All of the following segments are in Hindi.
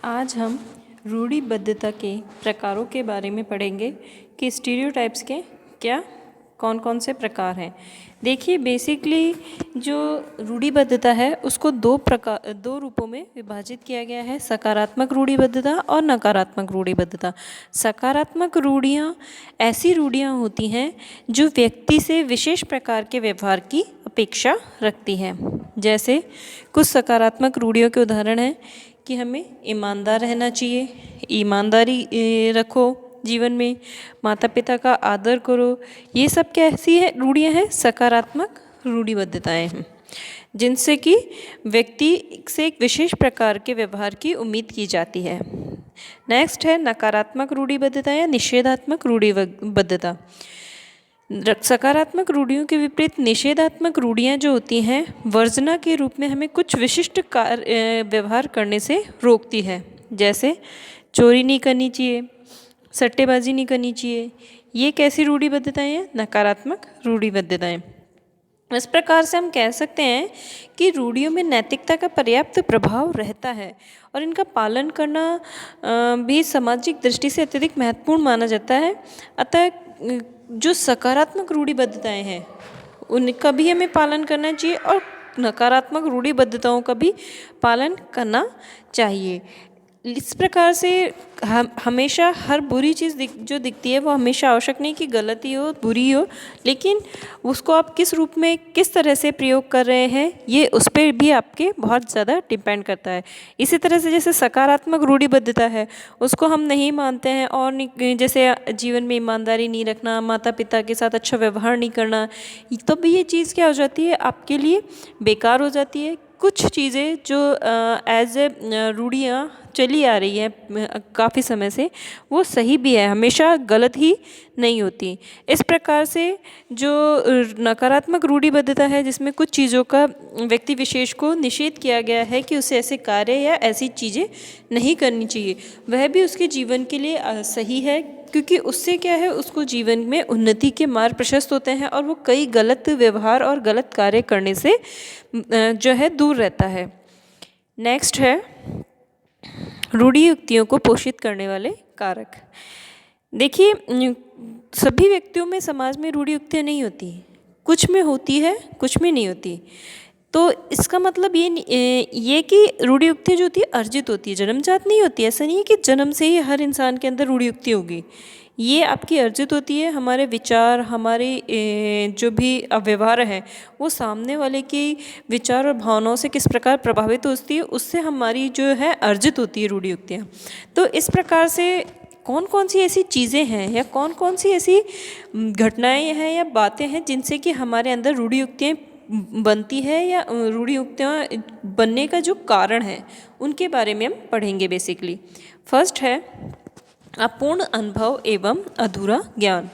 आज हम रूढ़िबद्धता के प्रकारों के बारे में पढ़ेंगे कि स्टीरियोटाइप्स के क्या कौन कौन से प्रकार हैं। देखिए, बेसिकली जो रूढ़िबद्धता है उसको दो रूपों में विभाजित किया गया है, सकारात्मक रूढ़िबद्धता और नकारात्मक रूढ़िबद्धता। सकारात्मक रूढ़ियाँ ऐसी रूढ़ियाँ होती हैं जो व्यक्ति से विशेष प्रकार के व्यवहार की अपेक्षा रखती है। जैसे कुछ सकारात्मक रूढ़ियों के उदाहरण हैं कि हमें ईमानदार रहना चाहिए, ईमानदारी रखो जीवन में, माता पिता का आदर करो। ये सब कैसी है रूढ़ियाँ हैं? सकारात्मक रूढ़िबद्धताएं हैं, जिनसे कि व्यक्ति से एक विशेष प्रकार के व्यवहार की उम्मीद की जाती है। नेक्स्ट है नकारात्मक रूढ़िबद्धता या निषेधात्मक रूढ़िबद्धता। सकारात्मक रूढ़ियों के विपरीत निषेधात्मक रूढ़ियाँ जो होती हैं वर्जना के रूप में हमें कुछ विशिष्ट व्यवहार करने से रोकती है। जैसे चोरी नहीं करनी चाहिए, सट्टेबाजी नहीं करनी चाहिए। ये कैसी रूढ़िबद्धताएं हैं? नकारात्मक रूढ़िबद्धताएं। इस प्रकार से हम कह सकते हैं कि रूढ़ियों में नैतिकता का पर्याप्त प्रभाव रहता है और इनका पालन करना भी सामाजिक दृष्टि से अत्यधिक महत्वपूर्ण माना जाता है। अतः जो सकारात्मक रूढ़िबद्धताएं हैं उनका भी हमें पालन करना चाहिए और नकारात्मक रूढ़िबद्धताओं का भी पालन करना चाहिए। इस प्रकार से हमेशा हर बुरी चीज़ जो दिखती है वो हमेशा आवश्यक नहीं कि गलती हो, बुरी हो, लेकिन उसको आप किस रूप में किस तरह से प्रयोग कर रहे हैं ये उस पर भी आपके बहुत ज़्यादा डिपेंड करता है। इसी तरह से जैसे सकारात्मक रूढ़िबद्धता है उसको हम नहीं मानते हैं और जैसे जीवन में ईमानदारी नहीं रखना, माता पिता के साथ अच्छा व्यवहार नहीं करना, तो भी ये चीज़ क्या हो जाती है आपके लिए बेकार हो जाती है। कुछ चीज़ें जो एज ए रूढ़ियाँ चली आ रही है काफ़ी समय से वो सही भी है, हमेशा गलत ही नहीं होती। इस प्रकार से जो नकारात्मक रूढ़िबद्धता है जिसमें कुछ चीज़ों का व्यक्ति विशेष को निषेध किया गया है कि उसे ऐसे कार्य या ऐसी चीज़ें नहीं करनी चाहिए, वह भी उसके जीवन के लिए सही है, क्योंकि उससे क्या है उसको जीवन में उन्नति के मार्ग प्रशस्त होते हैं और वो कई गलत व्यवहार और गलत कार्य करने से जो है दूर रहता है। नेक्स्ट है रूढ़ियुक्तियों को पोषित करने वाले कारक। देखिए, सभी व्यक्तियों में समाज में रूढ़ियुक्तियाँ नहीं होती, कुछ में होती है कुछ में नहीं होती। तो इसका मतलब ये कि रूढ़ियुक्तियाँ जो होती है अर्जित होती है, जन्मजात नहीं होती। ऐसा नहीं है कि जन्म से ही हर इंसान के अंदर रूढ़ियुक्ति होगी, ये आपकी अर्जित होती है। हमारे विचार, हमारे जो भी व्यवहार है वो सामने वाले की विचार और भावनाओं से किस प्रकार प्रभावित होती है उससे हमारी जो है अर्जित होती है रूढ़ियुक्तियाँ। तो इस प्रकार से कौन कौन सी ऐसी चीज़ें हैं या कौन कौन सी ऐसी घटनाएं हैं या बातें हैं जिनसे कि हमारे अंदर रूढ़ियुक्तियाँ बनती है या रूढ़ियुक्तियाँ बनने का जो कारण है उनके बारे में हम पढ़ेंगे बेसिकली। फर्स्ट है अपूर्ण अनुभव एवं अधूरा ज्ञान।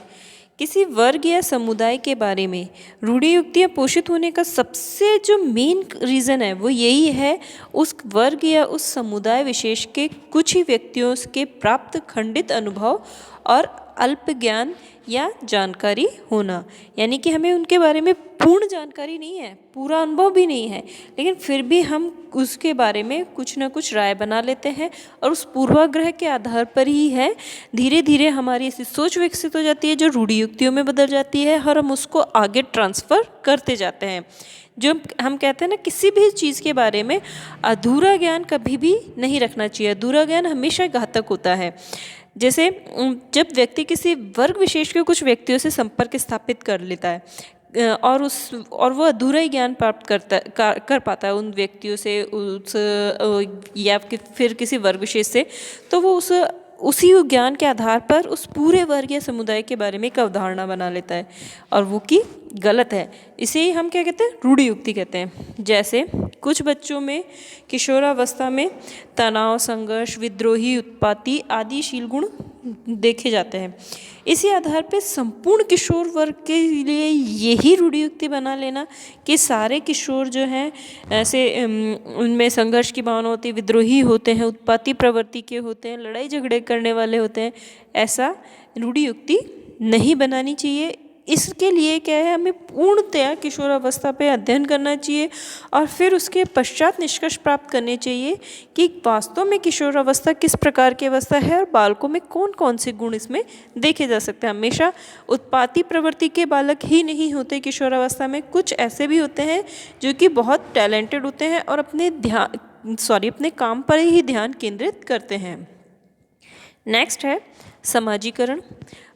किसी वर्ग या समुदाय के बारे में रूढ़ियुक्तियाँ पोषित होने का सबसे जो मेन रीज़न है वो यही है उस वर्ग या उस समुदाय विशेष के कुछ ही व्यक्तियों के प्राप्त खंडित अनुभव और अल्प ज्ञान या जानकारी होना। यानी कि हमें उनके बारे में पूर्ण जानकारी नहीं है, पूरा अनुभव भी नहीं है, लेकिन फिर भी हम उसके बारे में कुछ ना कुछ राय बना लेते हैं और उस पूर्वाग्रह के आधार पर ही है धीरे धीरे हमारी ऐसी सोच विकसित हो जाती है जो रूढ़ियुक्तियों में बदल जाती है और हम उसको आगे ट्रांसफ़र करते जाते हैं। जो हम कहते हैं ना, किसी भी चीज़ के बारे में अधूरा ज्ञान कभी भी नहीं रखना चाहिए। अधूरा ज्ञान हमेशा घातक होता है। जैसे जब व्यक्ति किसी वर्ग विशेष के कुछ व्यक्तियों से संपर्क स्थापित कर लेता है और वो अधूरा ही ज्ञान प्राप्त कर पाता है उन व्यक्तियों से या फिर किसी वर्ग विशेष से, तो वो उसी ज्ञान के आधार पर उस पूरे वर्ग या समुदाय के बारे में एक अवधारणा बना लेता है और वो कि गलत है। इसे ही हम क्या कहते हैं? रूढ़ियुक्ति कहते हैं। जैसे कुछ बच्चों में किशोरावस्था में तनाव, संघर्ष, विद्रोही, उत्पाती आदि शील गुण देखे जाते हैं। इसी आधार पर संपूर्ण किशोर वर्ग के लिए यही रूढ़ियुक्ति बना लेना कि सारे किशोर जो हैं ऐसे उनमें संघर्ष की भावना होती है, विद्रोही होते हैं, उत्पाती प्रवृत्ति के होते हैं, लड़ाई झगड़े करने वाले होते हैं, ऐसा रूढ़ियुक्ति नहीं बनानी चाहिए। इसके लिए क्या है, हमें पूर्णतया किशोरावस्था पे अध्ययन करना चाहिए और फिर उसके पश्चात निष्कर्ष प्राप्त करने चाहिए कि वास्तव में किशोरावस्था किस प्रकार की अवस्था है और बालकों में कौन कौन से गुण इसमें देखे जा सकते हैं। हमेशा उत्पाती प्रवृत्ति के बालक ही नहीं होते किशोरावस्था में, कुछ ऐसे भी होते हैं जो कि बहुत टैलेंटेड होते हैं और अपने काम पर ही ध्यान केंद्रित करते हैं। नेक्स्ट है समाजीकरण।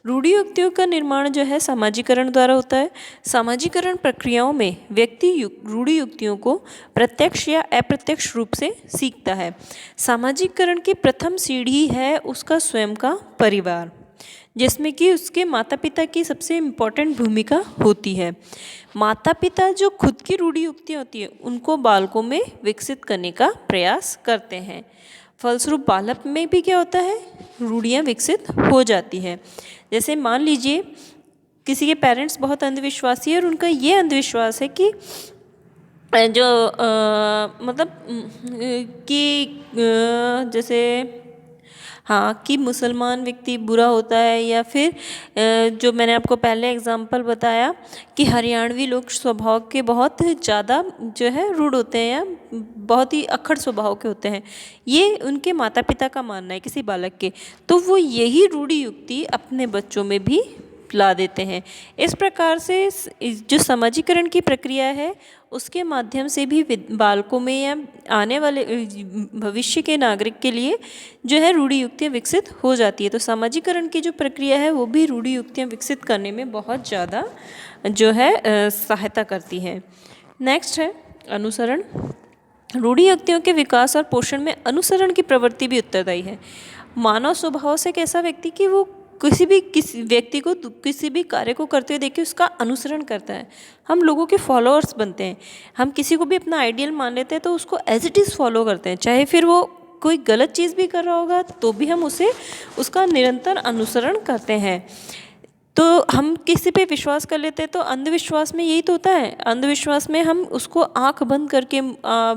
रूढ़ियुक्तियों का निर्माण जो है समाजीकरण द्वारा होता है। समाजीकरण प्रक्रियाओं में व्यक्ति रूढ़ियुक्तियों को प्रत्यक्ष या अप्रत्यक्ष रूप से सीखता है। सामाजिकरण की प्रथम सीढ़ी है उसका स्वयं का परिवार, जिसमें कि उसके माता पिता की सबसे इम्पोर्टेंट भूमिका होती है। माता पिता जो खुद की रूढ़ियुक्तियाँ होती है उनको बालकों में विकसित करने का प्रयास करते हैं। फलस्वरूप बालक में भी क्या होता है, रूढ़ियाँ विकसित हो जाती है। जैसे मान लीजिए किसी के पेरेंट्स बहुत अंधविश्वासी है और उनका ये अंधविश्वास है कि जैसे हाँ कि मुसलमान व्यक्ति बुरा होता है, या फिर जो मैंने आपको पहले एग्जांपल बताया कि हरियाणवी लोग स्वभाव के बहुत ज़्यादा जो है रूड होते हैं या बहुत ही अक्खड़ स्वभाव के होते हैं, ये उनके माता पिता का मानना है किसी बालक के, तो वो यही रूढ़ियुक्ति अपने बच्चों में भी ला देते हैं। इस प्रकार से जो समाजीकरण की प्रक्रिया है उसके माध्यम से भी बालकों में या आने वाले भविष्य के नागरिक के लिए जो है रूढ़ियुक्तियाँ विकसित हो जाती है। तो समाजीकरण की जो प्रक्रिया है वो भी रूढ़ियुक्तियाँ विकसित करने में बहुत ज़्यादा जो है सहायता करती है। नेक्स्ट है अनुसरण। रूढ़ियुक्तियों के विकास और पोषण में अनुसरण की प्रवृत्ति भी उत्तरदायी है। मानव स्वभाव से एक ऐसा व्यक्ति कि वो किसी व्यक्ति को किसी भी कार्य को करते हुए देखे उसका अनुसरण करता है। हम लोगों के फॉलोअर्स बनते हैं, हम किसी को भी अपना आइडियल मान लेते हैं तो उसको एज इट इज़ फॉलो करते हैं, चाहे फिर वो कोई गलत चीज़ भी कर रहा होगा तो भी हम उसका निरंतर अनुसरण करते हैं। तो हम किसी पे विश्वास कर लेते हैं, तो अंधविश्वास में यही तो होता है। अंधविश्वास में हम उसको आंख बंद करके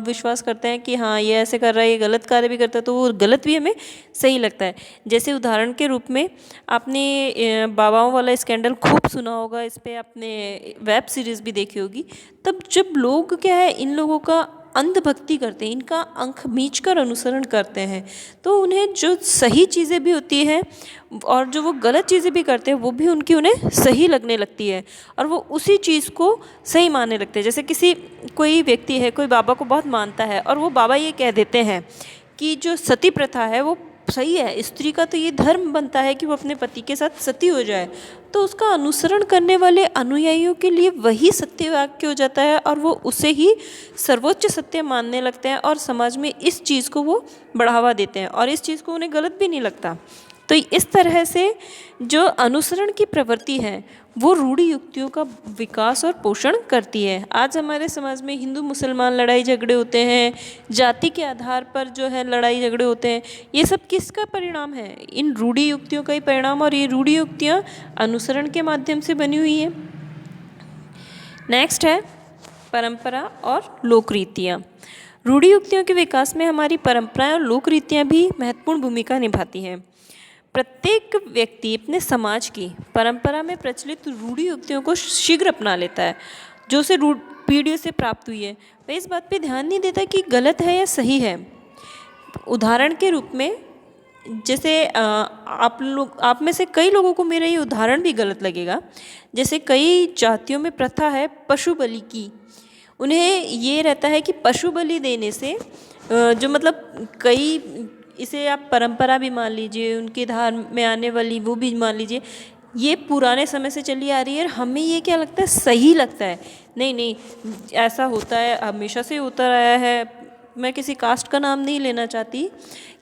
विश्वास करते हैं कि हाँ ये ऐसे कर रहा है, ये गलत कार्य भी करता है, तो वो गलत भी हमें सही लगता है। जैसे उदाहरण के रूप में आपने बाबाओं वाला स्कैंडल खूब सुना होगा, इस पर आपने वेब सीरीज़ भी देखी होगी। तब जब लोग क्या है इन लोगों का अंधभक्ति करते हैं, इनका आंख मीच कर अनुसरण करते हैं, तो उन्हें जो सही चीज़ें भी होती हैं और जो वो गलत चीज़ें भी करते हैं वो भी उन्हें सही लगने लगती है और वो उसी चीज़ को सही मानने लगते हैं। जैसे कोई व्यक्ति है, कोई बाबा को बहुत मानता है और वो बाबा ये कह देते हैं कि जो सती प्रथा है वो सही है, स्त्री का तो ये धर्म बनता है कि वो अपने पति के साथ सती हो जाए, तो उसका अनुसरण करने वाले अनुयायियों के लिए वही सत्य वाक्य हो जाता है और वो उसे ही सर्वोच्च सत्य मानने लगते हैं और समाज में इस चीज़ को वो बढ़ावा देते हैं और इस चीज़ को उन्हें गलत भी नहीं लगता। तो इस तरह से जो अनुसरण की प्रवृत्ति है वो रूढ़ियुक्तियों का विकास और पोषण करती है। आज हमारे समाज में हिंदू मुसलमान लड़ाई झगड़े होते हैं, जाति के आधार पर जो है लड़ाई झगड़े होते हैं, ये सब किसका परिणाम है? इन रूढ़ियुक्तियों का ही परिणाम, और ये रूढ़ियुक्तियाँ अनुसरण के माध्यम से बनी हुई हैं। नेक्स्ट है परंपरा और लोक रीतियाँ। रूढ़ियुक्तियों के विकास में हमारी परंपराएं और लोक रीतियाँ भी महत्वपूर्ण भूमिका निभाती हैं। प्रत्येक व्यक्ति अपने समाज की परंपरा में प्रचलित रूढ़ियुक्तियों को शीघ्र अपना लेता है जो उसे पीढ़ियों से प्राप्त हुई है। वह इस बात पे ध्यान नहीं देता कि गलत है या सही है। उदाहरण के रूप में जैसे आप में से कई लोगों को मेरा ये उदाहरण भी गलत लगेगा। जैसे कई जातियों में प्रथा है पशु बलि की। उन्हें ये रहता है कि पशु बलि देने से जो मतलब कई, इसे आप परंपरा भी मान लीजिए, उनके धर्म में आने वाली वो भी मान लीजिए, ये पुराने समय से चली आ रही है और हमें ये क्या लगता है सही लगता है। नहीं, ऐसा होता है, हमेशा से होता रहा है। मैं किसी कास्ट का नाम नहीं लेना चाहती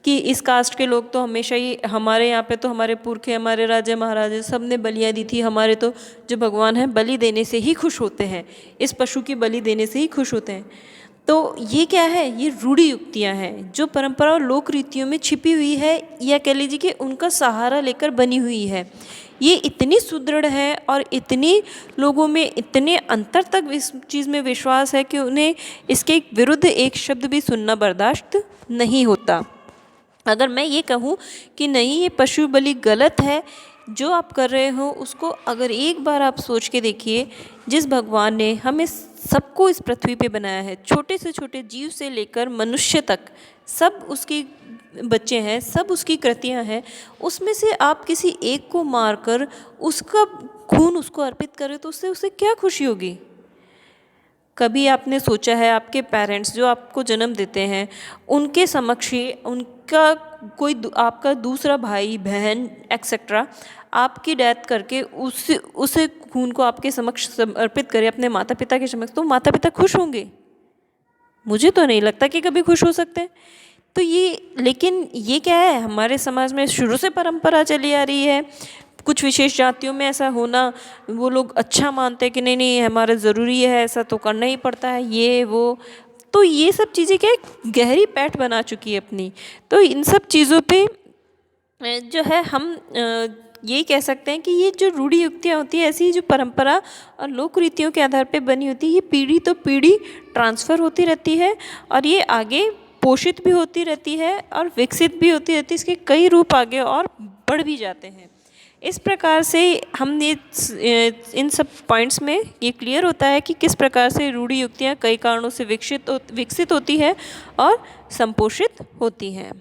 कि इस कास्ट के लोग तो हमेशा ही, हमारे यहाँ पे तो हमारे पुरखे, हमारे राजे महाराजे सब ने बलियाँ दी थी, हमारे तो जो भगवान हैं बलि देने से ही खुश होते हैं, इस पशु की बलि देने से ही खुश होते हैं। तो ये क्या है? ये रूढ़ियुक्तियाँ हैं जो परंपरा और लोक रीतियों में छिपी हुई है, या कह लीजिए कि उनका सहारा लेकर बनी हुई है। ये इतनी सुदृढ़ है और इतनी लोगों में इतने अंतर तक इस चीज़ में विश्वास है कि उन्हें इसके विरुद्ध एक शब्द भी सुनना बर्दाश्त नहीं होता। अगर मैं ये कहूँ कि नहीं ये पशु बलि गलत है जो आप कर रहे हो उसको अगर एक बार आप सोच के देखिए, जिस भगवान ने हमें सबको इस पृथ्वी पे बनाया है, छोटे से छोटे जीव से लेकर मनुष्य तक सब उसके बच्चे हैं, सब उसकी कृतियाँ हैं, उसमें से आप किसी एक को मारकर उसका खून उसको अर्पित करें तो उससे उसे क्या खुशी होगी? कभी आपने सोचा है आपके पेरेंट्स जो आपको जन्म देते हैं उनके समक्ष ही उनका कोई आपका दूसरा भाई बहन एक्सेट्रा आपकी डेथ करके उसे खून को आपके समक्ष समर्पित करे अपने माता पिता के समक्ष, तो माता पिता खुश होंगे? मुझे तो नहीं लगता कि कभी खुश हो सकते हैं। तो ये, लेकिन ये क्या है, हमारे समाज में शुरू से परंपरा चली आ रही है। कुछ विशेष जातियों में ऐसा होना वो लोग अच्छा मानते हैं कि नहीं नहीं हमारा ज़रूरी है, ऐसा तो करना ही पड़ता है, ये वो। तो ये सब चीज़ें क्या है, गहरी पैठ बना चुकी है अपनी। तो इन सब चीज़ों पे जो है हम ये कह सकते हैं कि ये जो रूढ़ी युक्तियाँ होती है, ऐसी जो परंपरा और लोक रीतियों के आधार पे बनी होती है, ये पीढ़ी तो पीढ़ी ट्रांसफ़र होती रहती है और ये आगे पोषित भी होती रहती है और विकसित भी होती रहती है। इसके कई रूप आगे और बढ़ भी जाते हैं। इस प्रकार से हमने इन सब पॉइंट्स में ये क्लियर होता है कि किस प्रकार से रूढ़ी युक्तियाँ कई कारणों से विकसित होती है और संपोषित होती हैं।